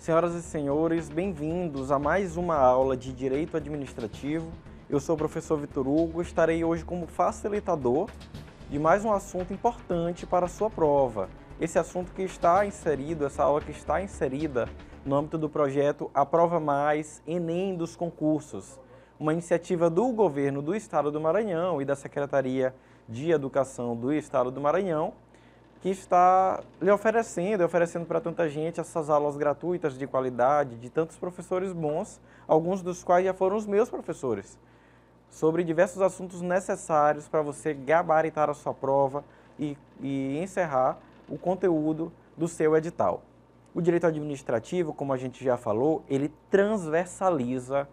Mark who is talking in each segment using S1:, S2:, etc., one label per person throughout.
S1: Senhoras e senhores, bem-vindos a mais uma aula de Direito Administrativo. Eu sou o professor Vitor Hugo, estarei hoje como facilitador de mais um assunto importante para a sua prova. Esse assunto que está inserido, essa aula que está inserida no âmbito do projeto Aprova Mais Enem dos Concursos, uma iniciativa do governo do Estado do Maranhão e da Secretaria de Educação do Estado do Maranhão, que está lhe oferecendo para tanta gente essas aulas gratuitas de qualidade, de tantos professores bons, alguns dos quais já foram os meus professores, sobre diversos assuntos necessários para você gabaritar a sua prova e encerrar o conteúdo do seu edital. O direito administrativo, como a gente já falou, ele transversaliza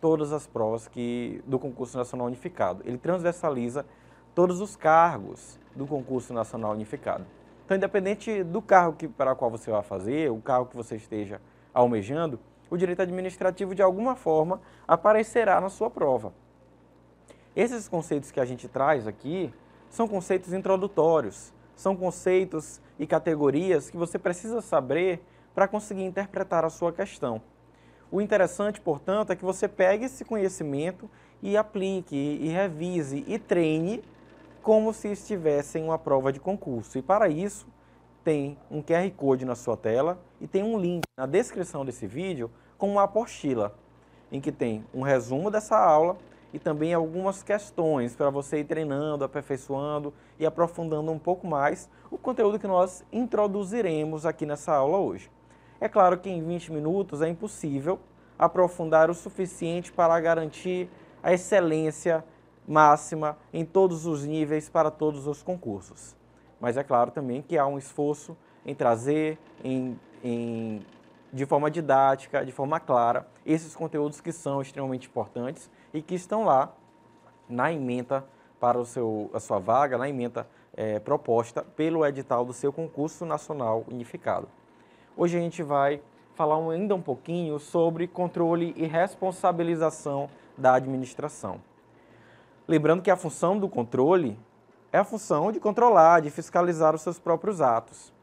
S1: todas as provas do concurso nacional unificado. Ele transversaliza todos os cargos do concurso nacional unificado. Então, independente do cargo para o qual você vai fazer, o cargo que você esteja almejando, o direito administrativo, de alguma forma, aparecerá na sua prova. Esses conceitos que a gente traz aqui são conceitos introdutórios, são conceitos e categorias que você precisa saber para conseguir interpretar a sua questão. O interessante, portanto, é que você pegue esse conhecimento e aplique, e revise, e treine como se estivesse em uma prova de concurso. E para isso, tem um QR Code na sua tela e tem um link na descrição desse vídeo com uma apostila, em que tem um resumo dessa aula e também algumas questões para você ir treinando, aperfeiçoando e aprofundando um pouco mais o conteúdo que nós introduziremos aqui nessa aula hoje. É claro que em 20 minutos é impossível aprofundar o suficiente para garantir a excelência máxima em todos os níveis para todos os concursos. Mas é claro também que há um esforço em trazer de forma didática, de forma clara, esses conteúdos que são extremamente importantes e que estão lá na ementa para a sua vaga, na ementa proposta pelo edital do seu concurso nacional unificado. Hoje a gente vai falar ainda um pouquinho sobre controle e responsabilização da administração. Lembrando que a função do controle é a função de controlar, de fiscalizar os seus próprios atos.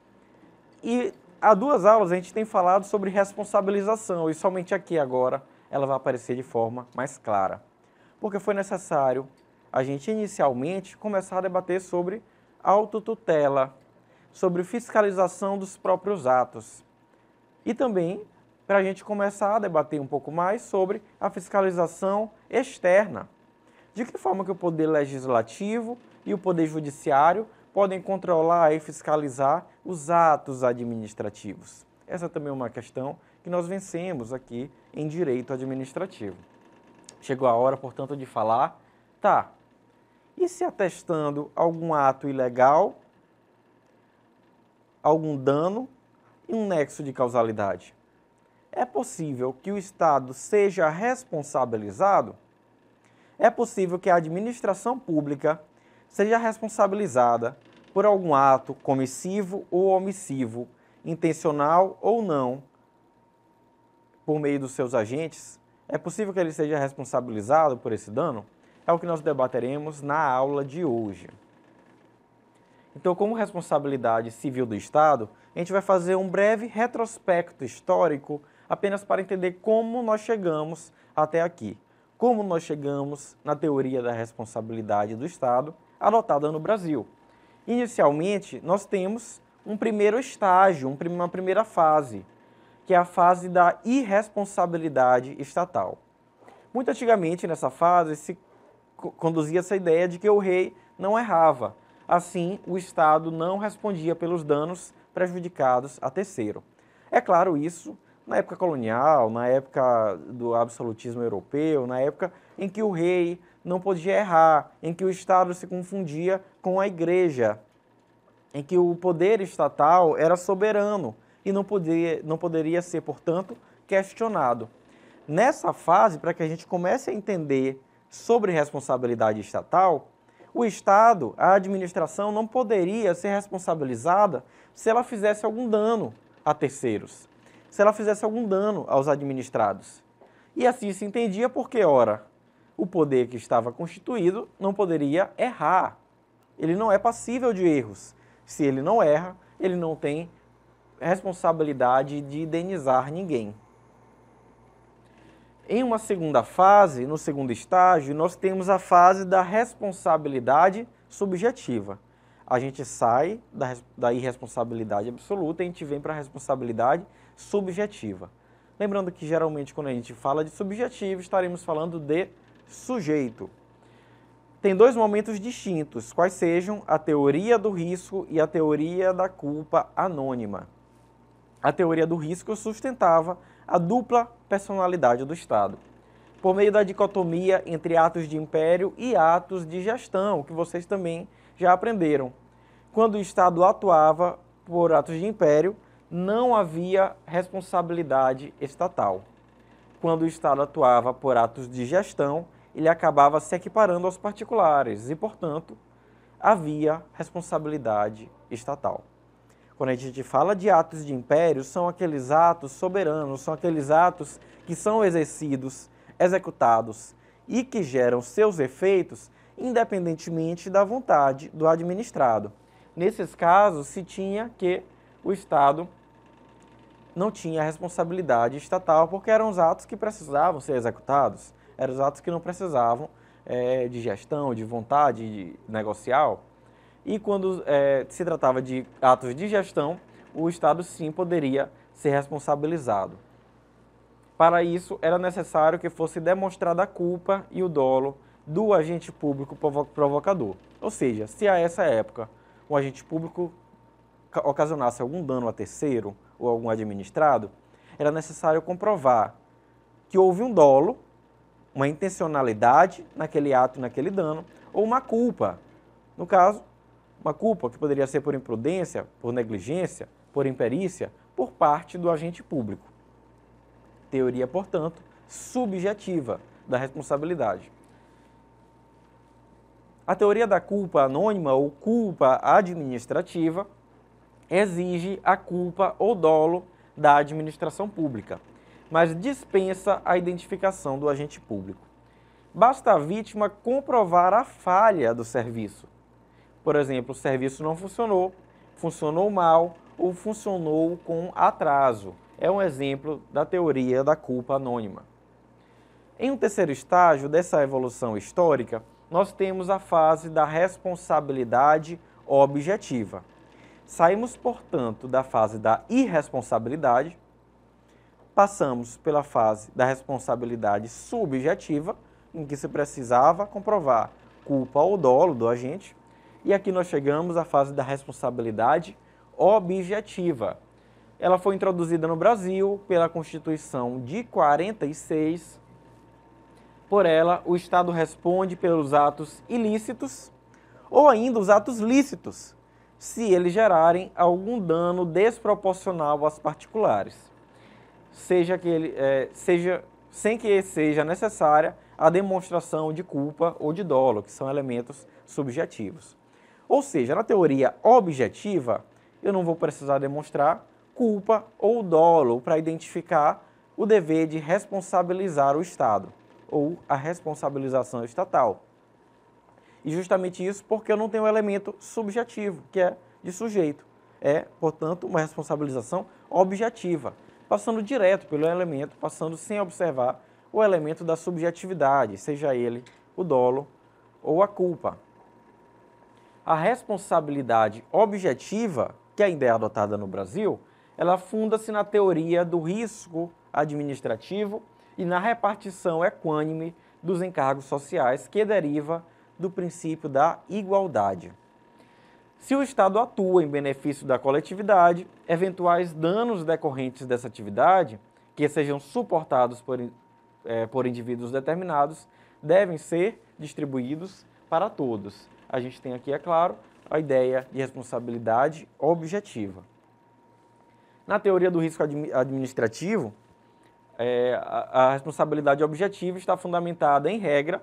S1: E há 2 aulas a gente tem falado sobre responsabilização e somente aqui agora ela vai aparecer de forma mais clara. Porque foi necessário a gente inicialmente começar a debater sobre autotutela, sobre fiscalização dos próprios atos. E também para a gente começar a debater um pouco mais sobre a fiscalização externa. De que forma que o Poder Legislativo e o Poder Judiciário podem controlar e fiscalizar os atos administrativos? Essa também é uma questão que nós vencemos aqui em Direito Administrativo. Chegou a hora, portanto, de falar, e se atestando algum ato ilegal, algum dano e um nexo de causalidade? É possível que o Estado seja responsabilizado? É possível que a administração pública seja responsabilizada por algum ato comissivo ou omissivo, intencional ou não, por meio dos seus agentes? É possível que ele seja responsabilizado por esse dano? É o que nós debateremos na aula de hoje. Então, como responsabilidade civil do Estado, a gente vai fazer um breve retrospecto histórico apenas para entender como nós chegamos até aqui. Como nós chegamos na teoria da responsabilidade do Estado adotada no Brasil. Inicialmente, nós temos um primeiro estágio, uma primeira fase, que é a fase da irresponsabilidade estatal. Muito antigamente, nessa fase, se conduzia essa ideia de que o rei não errava. Assim, o Estado não respondia pelos danos prejudicados a terceiro. É claro, isso na época colonial, na época do absolutismo europeu, na época em que o rei não podia errar, em que o Estado se confundia com a Igreja, em que o poder estatal era soberano e não poderia ser, portanto, questionado. Nessa fase, para que a gente comece a entender sobre responsabilidade estatal, o Estado, a administração, não poderia ser responsabilizada se ela fizesse algum dano a terceiros, se ela fizesse algum dano aos administrados. E assim se entendia porque, ora, o poder que estava constituído não poderia errar. Ele não é passível de erros. Se ele não erra, ele não tem responsabilidade de indenizar ninguém. Em uma segunda fase, no segundo estágio, nós temos a fase da responsabilidade subjetiva. A gente sai da irresponsabilidade absoluta e a gente vem para a responsabilidade subjetiva. Lembrando que geralmente quando a gente fala de subjetivo, estaremos falando de sujeito. Tem dois momentos distintos, quais sejam a teoria do risco e a teoria da culpa anônima. A teoria do risco sustentava a dupla personalidade do Estado, por meio da dicotomia entre atos de império e atos de gestão, que vocês também já aprenderam. Quando o Estado atuava por atos de império, não havia responsabilidade estatal. Quando o Estado atuava por atos de gestão, ele acabava se equiparando aos particulares e, portanto, havia responsabilidade estatal. Quando a gente fala de atos de império, são aqueles atos soberanos, são aqueles atos que são exercidos, executados e que geram seus efeitos independentemente da vontade do administrado. Nesses casos, se tinha que o Estado não tinha responsabilidade estatal porque eram os atos que precisavam ser executados, eram os atos que não precisavam de gestão, de vontade negocial. E quando se tratava de atos de gestão, o Estado sim poderia ser responsabilizado. Para isso, era necessário que fosse demonstrada a culpa e o dolo do agente público provocador. Ou seja, se a essa época o agente público ocasionasse algum dano a terceiro ou algum administrado, era necessário comprovar que houve um dolo, uma intencionalidade naquele ato, naquele dano, ou uma culpa. No caso, uma culpa que poderia ser por imprudência, por negligência, por imperícia, por parte do agente público. Teoria, portanto, subjetiva da responsabilidade. A teoria da culpa anônima ou culpa administrativa exige a culpa ou dolo da administração pública, mas dispensa a identificação do agente público. Basta a vítima comprovar a falha do serviço. Por exemplo, o serviço não funcionou, funcionou mal ou funcionou com atraso. É um exemplo da teoria da culpa anônima. Em um terceiro estágio dessa evolução histórica, nós temos a fase da responsabilidade objetiva. Saímos, portanto, da fase da irresponsabilidade, passamos pela fase da responsabilidade subjetiva, em que se precisava comprovar culpa ou dolo do agente, e aqui nós chegamos à fase da responsabilidade objetiva. Ela foi introduzida no Brasil pela Constituição de 46. Por ela, o Estado responde pelos atos ilícitos ou ainda os atos lícitos, se eles gerarem algum dano desproporcional aos particulares, sem que seja necessária a demonstração de culpa ou de dolo, que são elementos subjetivos. Ou seja, na teoria objetiva, eu não vou precisar demonstrar culpa ou dolo para identificar o dever de responsabilizar o Estado, ou a responsabilização estatal. E justamente isso porque eu não tenho um elemento subjetivo, que é de sujeito. É, portanto, uma responsabilização objetiva, passando direto pelo elemento, passando sem observar o elemento da subjetividade, seja ele o dolo ou a culpa. A responsabilidade objetiva, que ainda é adotada no Brasil, ela funda-se na teoria do risco administrativo e na repartição equânime dos encargos sociais, que deriva do princípio da igualdade. Se o Estado atua em benefício da coletividade, eventuais danos decorrentes dessa atividade, que sejam suportados por indivíduos determinados, devem ser distribuídos para todos. A gente tem aqui, é claro, a ideia de responsabilidade objetiva. Na teoria do risco administrativo, a responsabilidade objetiva está fundamentada, em regra,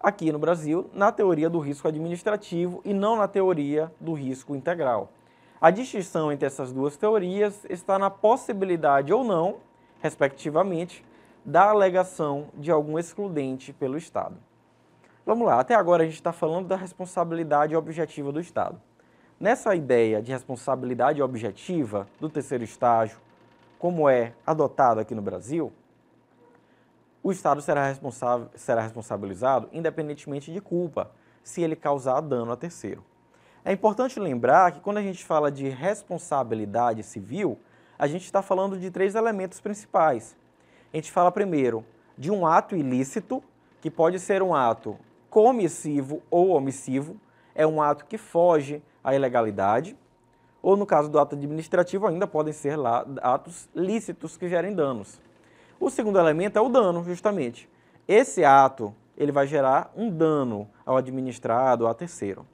S1: aqui no Brasil, na teoria do risco administrativo e não na teoria do risco integral. A distinção entre essas duas teorias está na possibilidade ou não, respectivamente, da alegação de algum excludente pelo Estado. Vamos lá, até agora a gente está falando da responsabilidade objetiva do Estado. Nessa ideia de responsabilidade objetiva do terceiro estágio, como é adotado aqui no Brasil, o Estado será responsabilizado independentemente de culpa, se ele causar dano a terceiro. É importante lembrar que quando a gente fala de responsabilidade civil, a gente está falando de 3 elementos principais. A gente fala primeiro de um ato ilícito, que pode ser um ato comissivo ou omissivo, é um ato que foge à ilegalidade, ou no caso do ato administrativo ainda podem ser lá atos lícitos que gerem danos. O segundo elemento é o dano, justamente. Esse ato ele vai gerar um dano ao administrado, a terceiro.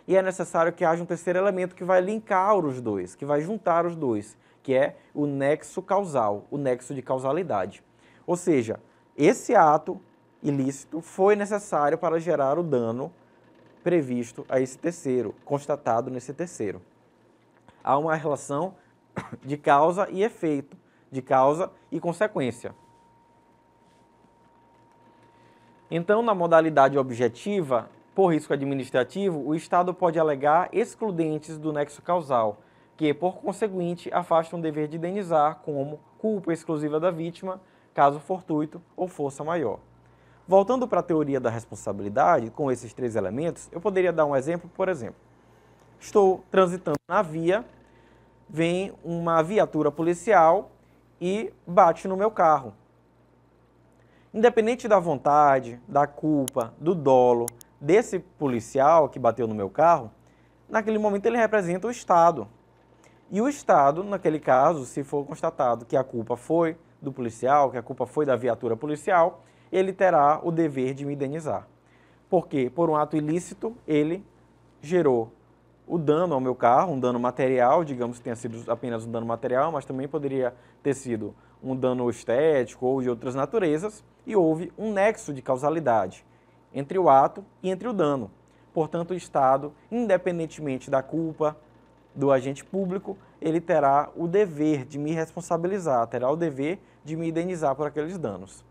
S1: E é necessário que haja um terceiro elemento que vai linkar os dois, que vai juntar os dois, que é o nexo causal, o nexo de causalidade. Ou seja, esse ato ilícito foi necessário para gerar o dano previsto a esse terceiro, constatado nesse terceiro. Há uma relação de causa e efeito, de causa e consequência. Então, na modalidade objetiva, por risco administrativo, o Estado pode alegar excludentes do nexo causal, que, por conseguinte, afastam o dever de indenizar como culpa exclusiva da vítima, caso fortuito ou força maior. Voltando para a teoria da responsabilidade, com esses 3 elementos, eu poderia dar um exemplo, por exemplo. Estou transitando na via, vem uma viatura policial e bate no meu carro. Independente da vontade, da culpa, do dolo desse policial que bateu no meu carro, naquele momento ele representa o Estado. E o Estado, naquele caso, se for constatado que a culpa foi do policial, que a culpa foi da viatura policial, ele terá o dever de me indenizar. Porque, por um ato ilícito, ele gerou o dano ao meu carro, um dano material, digamos que tenha sido apenas um dano material, mas também poderia ter sido um dano estético ou de outras naturezas, e houve um nexo de causalidade entre o ato e entre o dano. Portanto, o Estado, independentemente da culpa do agente público, ele terá o dever de me responsabilizar, terá o dever de me indenizar por aqueles danos.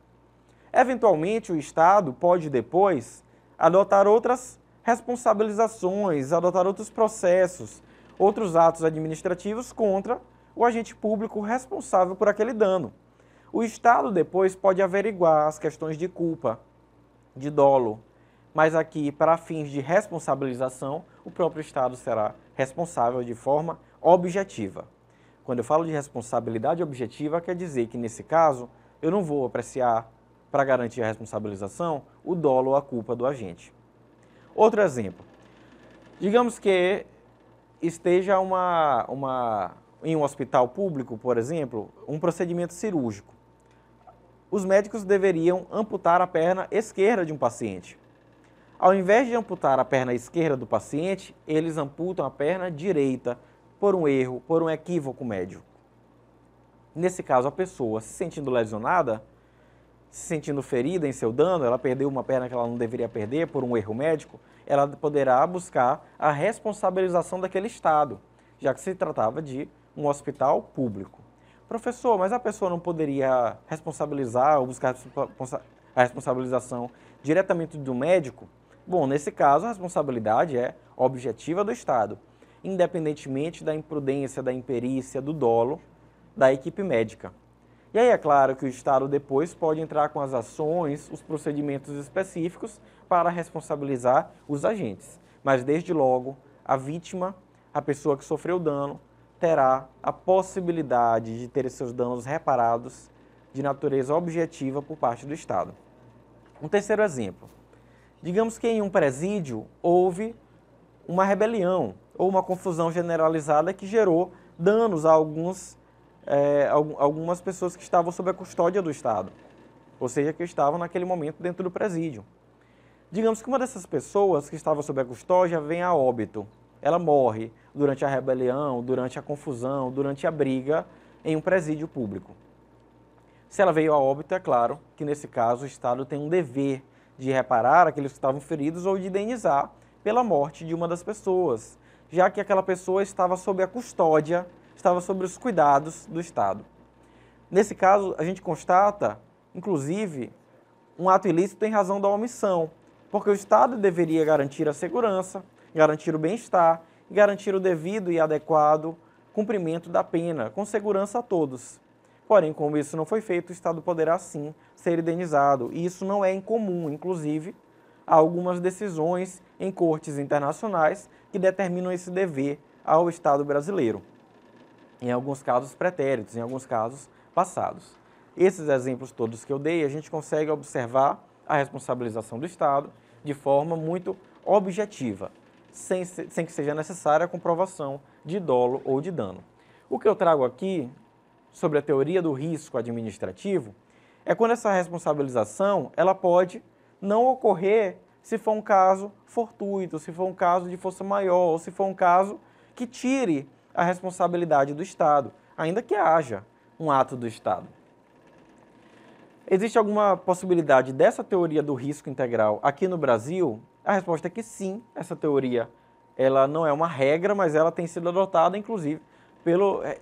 S1: Eventualmente, o Estado pode depois adotar outras responsabilizações, adotar outros processos, outros atos administrativos contra o agente público responsável por aquele dano. O Estado depois pode averiguar as questões de culpa, de dolo, mas aqui, para fins de responsabilização, o próprio Estado será responsável de forma objetiva. Quando eu falo de responsabilidade objetiva, quer dizer que, nesse caso, eu não vou apreciar, para garantir a responsabilização, o dolo ou a culpa do agente. Outro exemplo. Digamos que esteja em um hospital público, por exemplo, um procedimento cirúrgico. Os médicos deveriam amputar a perna esquerda de um paciente. Ao invés de amputar a perna esquerda do paciente, eles amputam a perna direita por um erro, por um equívoco médico. Nesse caso, a pessoa, se sentindo lesionada, se sentindo ferida em seu dano, ela perdeu uma perna que ela não deveria perder por um erro médico, ela poderá buscar a responsabilização daquele Estado, já que se tratava de um hospital público. Professor, mas a pessoa não poderia responsabilizar ou buscar a responsabilização diretamente do médico? Bom, nesse caso, a responsabilidade é objetiva do Estado, independentemente da imprudência, da imperícia, do dolo da equipe médica. E aí é claro que o Estado depois pode entrar com as ações, os procedimentos específicos para responsabilizar os agentes. Mas desde logo, a vítima, a pessoa que sofreu o dano, terá a possibilidade de ter seus danos reparados de natureza objetiva por parte do Estado. Um terceiro exemplo. Digamos que em um presídio houve uma rebelião ou uma confusão generalizada que gerou danos a algumas pessoas que estavam sob a custódia do Estado, ou seja, que estavam naquele momento dentro do presídio. Digamos que uma dessas pessoas que estava sob a custódia vem a óbito. Ela morre durante a rebelião, durante a confusão, durante a briga em um presídio público. Se ela veio a óbito, é claro que nesse caso o Estado tem um dever de reparar aqueles que estavam feridos ou de indenizar pela morte de uma das pessoas, já que aquela pessoa estava sob a custódia, estava sob os cuidados do Estado. Nesse caso, a gente constata, inclusive, um ato ilícito em razão da omissão, porque o Estado deveria garantir a segurança, garantir o bem-estar e garantir o devido e adequado cumprimento da pena, com segurança a todos. Porém, como isso não foi feito, o Estado poderá sim ser indenizado, e isso não é incomum. Inclusive, há algumas decisões em cortes internacionais que determinam esse dever ao Estado brasileiro, em alguns casos pretéritos, em alguns casos passados. Esses exemplos todos que eu dei, a gente consegue observar a responsabilização do Estado de forma muito objetiva, sem que seja necessária a comprovação de dolo ou de dano. O que eu trago aqui sobre a teoria do risco administrativo é quando essa responsabilização ela pode não ocorrer se for um caso fortuito, se for um caso de força maior, ou se for um caso que tire a responsabilidade do Estado, ainda que haja um ato do Estado. Existe alguma possibilidade dessa teoria do risco integral aqui no Brasil? A resposta é que sim, essa teoria ela não é uma regra, mas ela tem sido adotada, inclusive,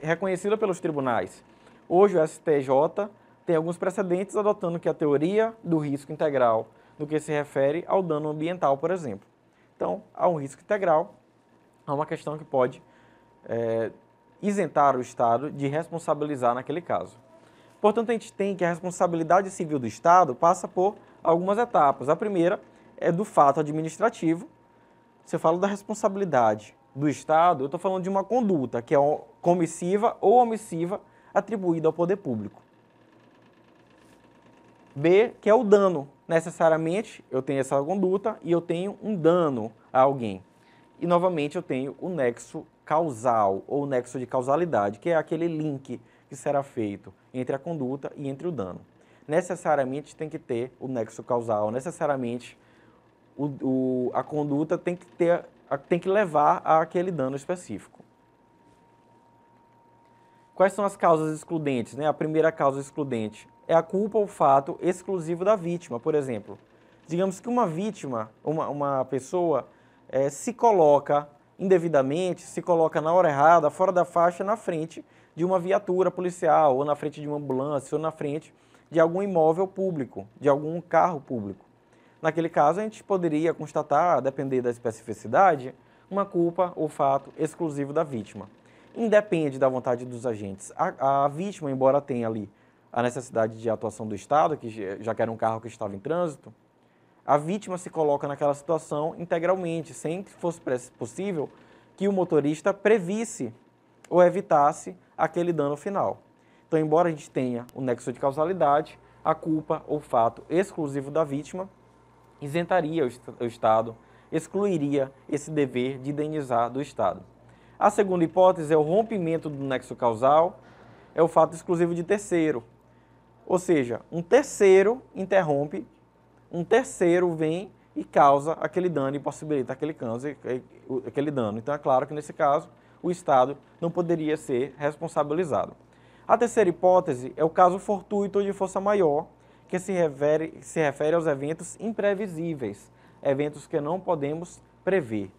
S1: reconhecida pelos tribunais. Hoje o STJ tem alguns precedentes adotando que a teoria do risco integral, no que se refere ao dano ambiental, por exemplo. Então, há um risco integral, há uma questão que pode isentar o Estado de responsabilizar naquele caso. Portanto, a gente tem que a responsabilidade civil do Estado passa por algumas etapas. A primeira é do fato administrativo. Se eu falo da responsabilidade do Estado, eu estou falando de uma conduta que é comissiva ou omissiva atribuída ao poder público. B, que é o dano. Necessariamente, eu tenho essa conduta e eu tenho um dano a alguém. E, novamente, eu tenho o nexo causal ou o nexo de causalidade, que é aquele link que será feito entre a conduta e entre o dano. Necessariamente tem que ter o nexo causal, necessariamente a conduta tem que levar àquele dano específico. Quais são as causas excludentes, né? A primeira causa excludente é a culpa ou fato exclusivo da vítima, por exemplo. Digamos que uma vítima, uma pessoa, se coloca indevidamente, se coloca na hora errada, fora da faixa, na frente de uma viatura policial, ou na frente de uma ambulância, ou na frente de algum imóvel público, de algum carro público. Naquele caso, a gente poderia constatar, a depender da especificidade, uma culpa ou fato exclusivo da vítima. Independe da vontade dos agentes. A vítima, embora tenha ali a necessidade de atuação do Estado, que já que era um carro que estava em trânsito, a vítima se coloca naquela situação integralmente, sem que fosse possível que o motorista previsse ou evitasse aquele dano final. Então, embora a gente tenha o nexo de causalidade, a culpa ou fato exclusivo da vítima isentaria o Estado, excluiria esse dever de indenizar do Estado. A segunda hipótese é o rompimento do nexo causal, é o fato exclusivo de terceiro. Ou seja, um terceiro interrompe, um terceiro vem e causa aquele dano e possibilita aquele dano. Então, é claro que, nesse caso, o Estado não poderia ser responsabilizado. A terceira hipótese é o caso fortuito ou de força maior, que se refere aos eventos imprevisíveis, eventos que não podemos prever.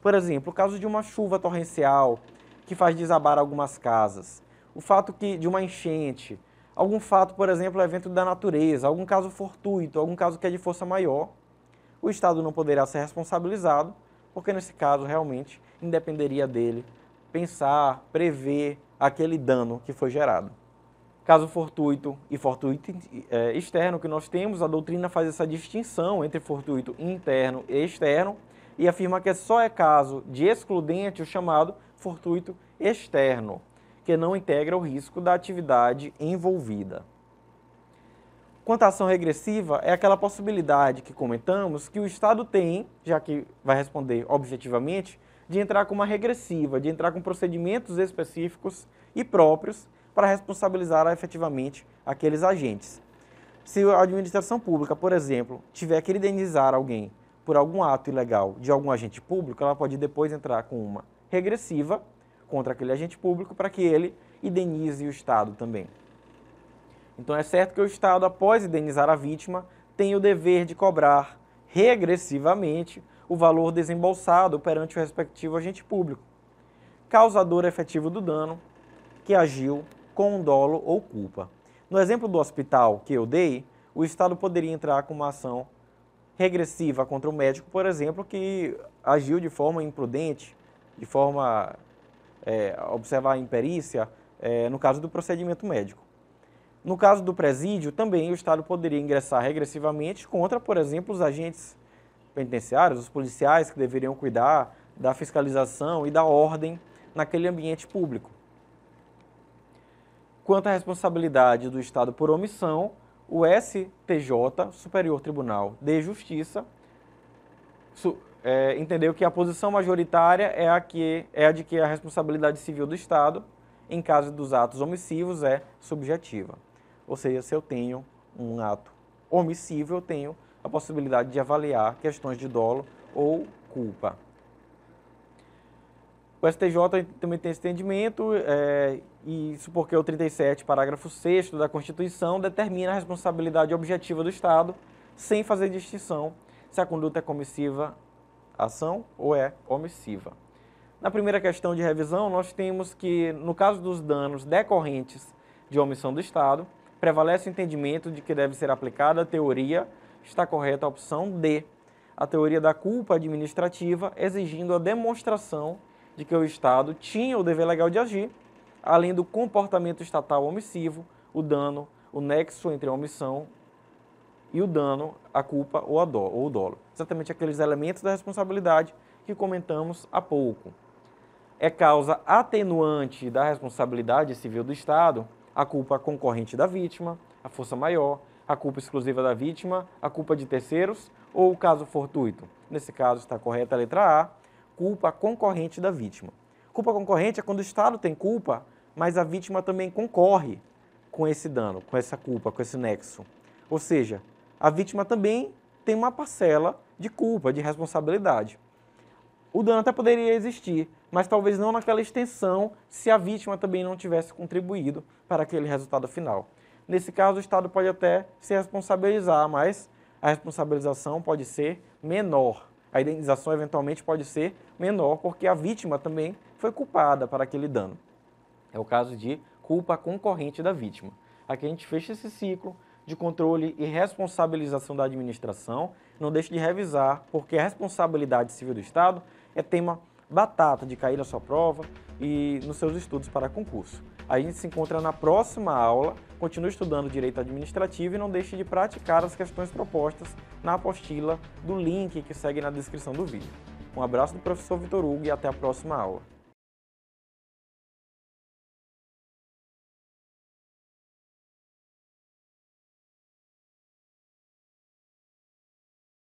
S1: Por exemplo, o caso de uma chuva torrencial que faz desabar algumas casas, o fato de uma enchente, algum fato, por exemplo, evento da natureza, algum caso fortuito, algum caso que é de força maior, o Estado não poderá ser responsabilizado, porque nesse caso realmente independeria dele pensar, prever aquele dano que foi gerado. Caso fortuito e fortuito externo que nós temos, a doutrina faz essa distinção entre fortuito interno e externo e afirma que só é caso de excludente o chamado fortuito externo, que não integra o risco da atividade envolvida. Quanto à ação regressiva, é aquela possibilidade que comentamos que o Estado tem, já que vai responder objetivamente, de entrar com uma regressiva, de entrar com procedimentos específicos e próprios para responsabilizar efetivamente aqueles agentes. Se a administração pública, por exemplo, tiver que indenizar alguém por algum ato ilegal de algum agente público, ela pode depois entrar com uma regressiva contra aquele agente público para que ele indenize o Estado também. Então é certo que o Estado, após indenizar a vítima, tem o dever de cobrar regressivamente o valor desembolsado perante o respectivo agente público, causador efetivo do dano, que agiu com dolo ou culpa. No exemplo do hospital que eu dei, o Estado poderia entrar com uma ação regressiva contra o médico, por exemplo, que agiu de forma imprudente, de forma a observar a imperícia, no caso do procedimento médico. No caso do presídio, também o Estado poderia ingressar regressivamente contra, por exemplo, os agentes penitenciários, os policiais que deveriam cuidar da fiscalização e da ordem naquele ambiente público. Quanto à responsabilidade do Estado por omissão, o STJ, Superior Tribunal de Justiça, entendeu que a posição majoritária é a de que a responsabilidade civil do Estado, em caso dos atos omissivos, é subjetiva. Ou seja, se eu tenho um ato omissivo, eu tenho a possibilidade de avaliar questões de dolo ou culpa. O STJ também tem esse entendimento, isso porque o 37, parágrafo 6º da Constituição, determina a responsabilidade objetiva do Estado, sem fazer distinção se a conduta é comissiva ação ou é omissiva. Na primeira questão de revisão, nós temos que, no caso dos danos decorrentes de omissão do Estado, prevalece o entendimento de que deve ser aplicada a teoria, está correta a opção D, a teoria da culpa administrativa, exigindo a demonstração de que o Estado tinha o dever legal de agir, além do comportamento estatal omissivo, o dano, o nexo entre a omissão e o dano, a culpa ou o dolo. Exatamente aqueles elementos da responsabilidade que comentamos há pouco. É causa atenuante da responsabilidade civil do Estado a culpa concorrente da vítima, a força maior, a culpa exclusiva da vítima, a culpa de terceiros ou o caso fortuito. Nesse caso está correta a letra A, culpa concorrente da vítima. Culpa concorrente é quando o Estado tem culpa, mas a vítima também concorre com esse dano, com essa culpa, com esse nexo. Ou seja, a vítima também tem uma parcela de culpa, de responsabilidade. O dano até poderia existir, mas talvez não naquela extensão se a vítima também não tivesse contribuído para aquele resultado final. Nesse caso, o Estado pode até se responsabilizar, mas a responsabilização pode ser menor. A indenização eventualmente pode ser menor, porque a vítima também foi culpada para aquele dano. É o caso de culpa concorrente da vítima. Aqui a gente fecha esse ciclo de controle e responsabilização da administração. Não deixe de revisar, porque a responsabilidade civil do Estado é tema batata de cair na sua prova e nos seus estudos para concurso. A gente se encontra na próxima aula. Continue estudando Direito Administrativo e não deixe de praticar as questões propostas na apostila do link que segue na descrição do vídeo. Um abraço do professor Vitor Hugo e até a próxima aula.